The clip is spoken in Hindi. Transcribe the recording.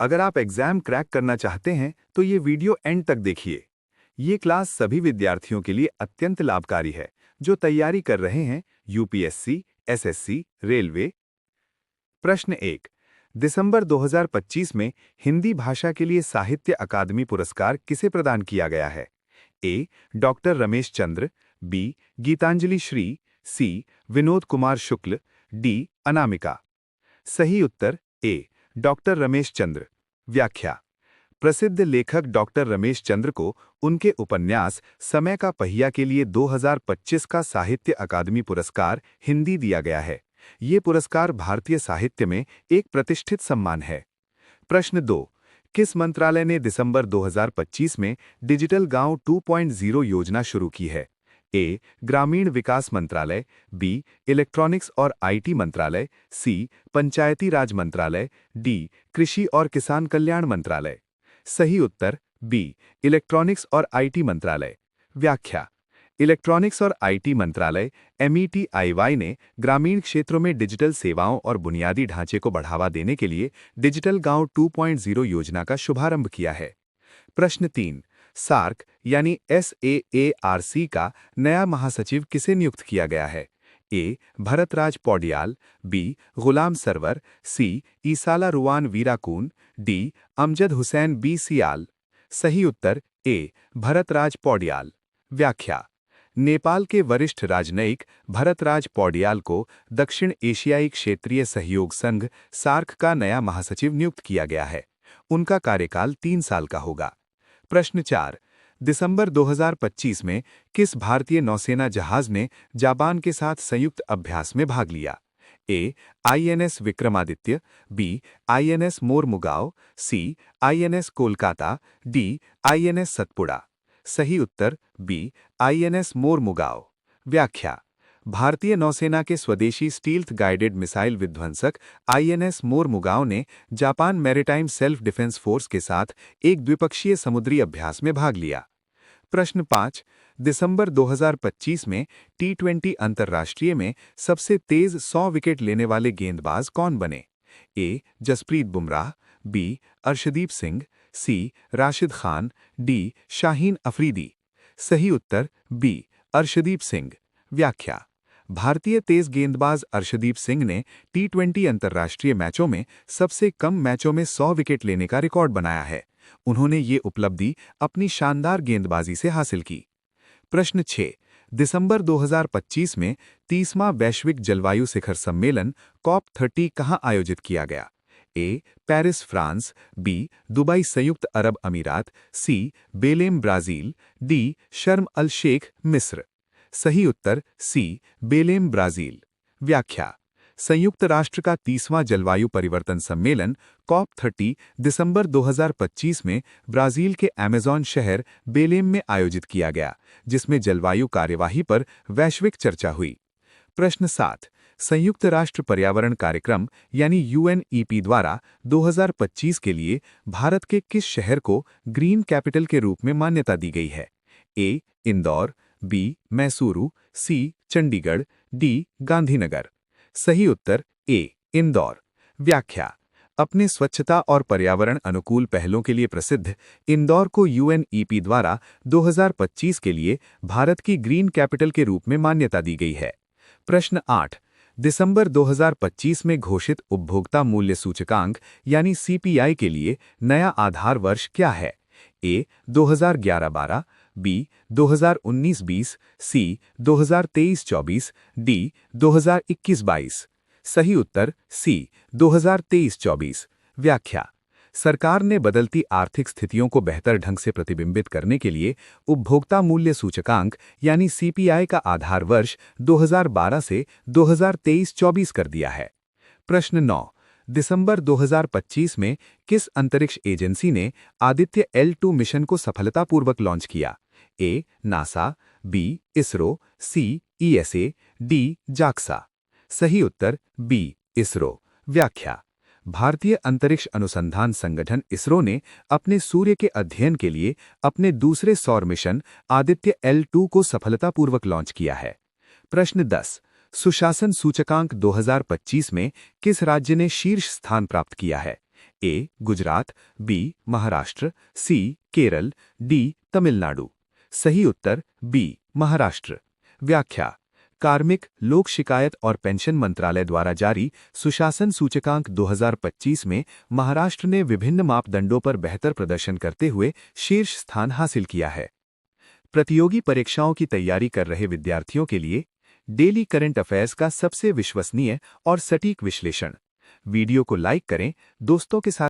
अगर आप एग्जाम क्रैक करना चाहते हैं तो ये वीडियो एंड तक देखिए। ये क्लास सभी विद्यार्थियों के लिए अत्यंत लाभकारी है जो तैयारी कर रहे हैं यूपीएससी, एसएससी, रेलवे। प्रश्न 1। दिसंबर 2025 में हिंदी भाषा के लिए साहित्य अकादमी पुरस्कार किसे प्रदान किया गया है? ए. Doctor Ramesh Chandra, B. गीतांजलि श्री, सी. विनोद कुमार शुक्ल, डी. अनामिका। सही उत्तर ए. डॉक्टर रमेश चंद्र। व्याख्या। प्रसिद्ध लेखक डॉक्टर रमेश चंद्र को उनके उपन्यास समय का पहिया के लिए 2025 का साहित्य अकादमी पुरस्कार हिंदी दिया गया है। ये पुरस्कार भारतीय साहित्य में एक प्रतिष्ठित सम्मान है। प्रश्न 2। किस मंत्रालय ने दिसंबर 2025 में डिजिटल गांव 2.0 योजना शुरू की है? ए. ग्रामीण विकास मंत्रालय, बी. इलेक्ट्रॉनिक्स और आईटी मंत्रालय, सी. पंचायती राज मंत्रालय, डी. कृषि और किसान कल्याण मंत्रालय। सही उत्तर बी. इलेक्ट्रॉनिक्स और आईटी मंत्रालय। व्याख्या। इलेक्ट्रॉनिक्स और आईटी मंत्रालय METIY ने ग्रामीण क्षेत्रों में डिजिटल सेवाओं और बुनियादी ढांचे को बढ़ावा देने के लिए डिजिटल गांव 2.0 योजना का शुभारंभ किया है। प्रश्न 3। सार्क यानी SAARC का नया महासचिव किसे नियुक्त किया गया है? ए. भरतराज पौडियाल, बी. गुलाम सरवर, सी. ईसाला रुवान वीराकून, डी. अमजद हुसैन बी सियाल। सही उत्तर ए. भरतराज पौडियाल। व्याख्या। नेपाल के वरिष्ठ राजनयिक भरतराज पौडियाल को दक्षिण एशियाई क्षेत्रीय सहयोग संघ सार्क का नया महासचिव नियुक्त किया गया है। उनका कार्यकाल 3 साल का होगा। प्रश्न 4। दिसंबर 2025 में किस भारतीय नौसेना जहाज ने जापान के साथ संयुक्त अभ्यास में भाग लिया? A. INS Vikramaditya, B. INS Mormugao, C. INS Kolkata, D. INS Satpura. सही उत्तर बी. INS मोरमुगाओ। व्याख्या। भारतीय नौसेना के स्वदेशी स्टील्थ गाइडेड मिसाइल विध्वंसक INS मोरमुगाओ ने Japan maritime self defence force के साथ एक द्विपक्षीय समुद्री अभ्यास में भाग लिया। प्रश्न 5। दिसंबर 2025 में T20 अंतर्राष्ट्रीय में सबसे तेज 100 विकेट लेने वाले गेंदबाज कौन बने? ए. जसप्रीत बुमराह, बी. अर्शदीप सिंह, सी. राशिद खान, डी. शाहीन अफरीदी। सही उत्तर बी. अर्शदीप सिंह। व्याख्या। भारतीय तेज गेंदबाज अर्शदीप सिंह ने T20 अंतर्राष्ट्रीय मैचों में सबसे कम मैचों में 100 विकेट लेने का रिकॉर्ड बनाया है। उन्होंने ये उपलब्धि अपनी शानदार गेंदबाजी से हासिल की। प्रश्न 6। दिसंबर 2025 में 30वां वैश्विक जलवायु शिखर सम्मेलन COP30 कहाँ आयोजित किया गया? A. Paris France, B. Dubai संयुक्त अरब अमीरात, सी. बेलेम ब्राजील, डी. शर्म अल शेख मिस्र। सही उत्तर सी. बेलेम ब्राजील। व्याख्या। संयुक्त राष्ट्र का 30वां जलवायु परिवर्तन सम्मेलन COP30 दिसंबर 2025 में ब्राजील के अमेज़न शहर बेलेम में आयोजित किया गया, जिसमें जलवायु कार्यवाही पर वैश्विक चर्चा हुई। प्रश्न 7। संयुक्त राष्ट्र पर्यावरण कार्यक्रम यानी UNEP द्वारा 2025 के लिए भारत के किस शहर को ग्रीन कैपिटल के रूप में मान्यता दी गई है? ए. इंदौर, बी. मैसूरू, सी. चंडीगढ़, डी. गांधीनगर। सही उत्तर ए. इंदौर। व्याख्या। अपने स्वच्छता और पर्यावरण अनुकूल पहलों के लिए प्रसिद्ध इंदौर को UNEP द्वारा 2025 के लिए भारत की ग्रीन कैपिटल के रूप में मान्यता दी गई है। प्रश्न 8। दिसंबर 2025 में घोषित उपभोक्ता मूल्य सूचकांक यानी CPI के लिए नया आधार वर्ष क्या है? ए. 2011-12, बी. 2019-20, सी. 2023-24, डी. 2021-22। सही उत्तर सी. 2023-24। व्याख्या। सरकार ने बदलती आर्थिक स्थितियों को बेहतर ढंग से प्रतिबिंबित करने के लिए उपभोक्ता मूल्य सूचकांक यानी CPI का आधार वर्ष 2012 से 2023-24 कर दिया है। प्रश्न 9। दिसंबर 2025 में किस अंतरिक्ष एजेंसी ने आदित्य L2 मिशन को सफलतापूर्वक लॉन्च किया? A. NASA, B. ISRO, C. ESA, D. JAXA. सही उत्तर बी. इसरो। व्याख्या। भारतीय अंतरिक्ष अनुसंधान संगठन इसरो ने अपने सूर्य के अध्ययन के लिए अपने दूसरे सौर मिशन आदित्य L2 को सफलतापूर्वक लॉन्च किया है। प्रश्न 10। सुशासन सूचकांक 2025 में किस राज्य ने शीर्ष स्थान प्राप्त किया है? ए गुजरात, बी महाराष्ट्र, सी केरल, डी तमिलनाडु। सही उत्तर बी महाराष्ट्र। व्याख्या: कार्मिक, लोक शिकायत और पेंशन मंत्रालय द्वारा जारी सुशासन सूचकांक 2025 में महाराष्ट्र ने विभिन्न मापदंडों पर बेहतर प्रदर्शन करते हुए शीर्ष स्थान हासिल किया है। प्रतियोगी परीक्षाओं की तैयारी कर रहे विद्यार्थियों के लिए डेली करंट अफेयर्स का सबसे विश्वसनीय और सटीक विश्लेषण। वीडियो को लाइक करें, दोस्तों के साथ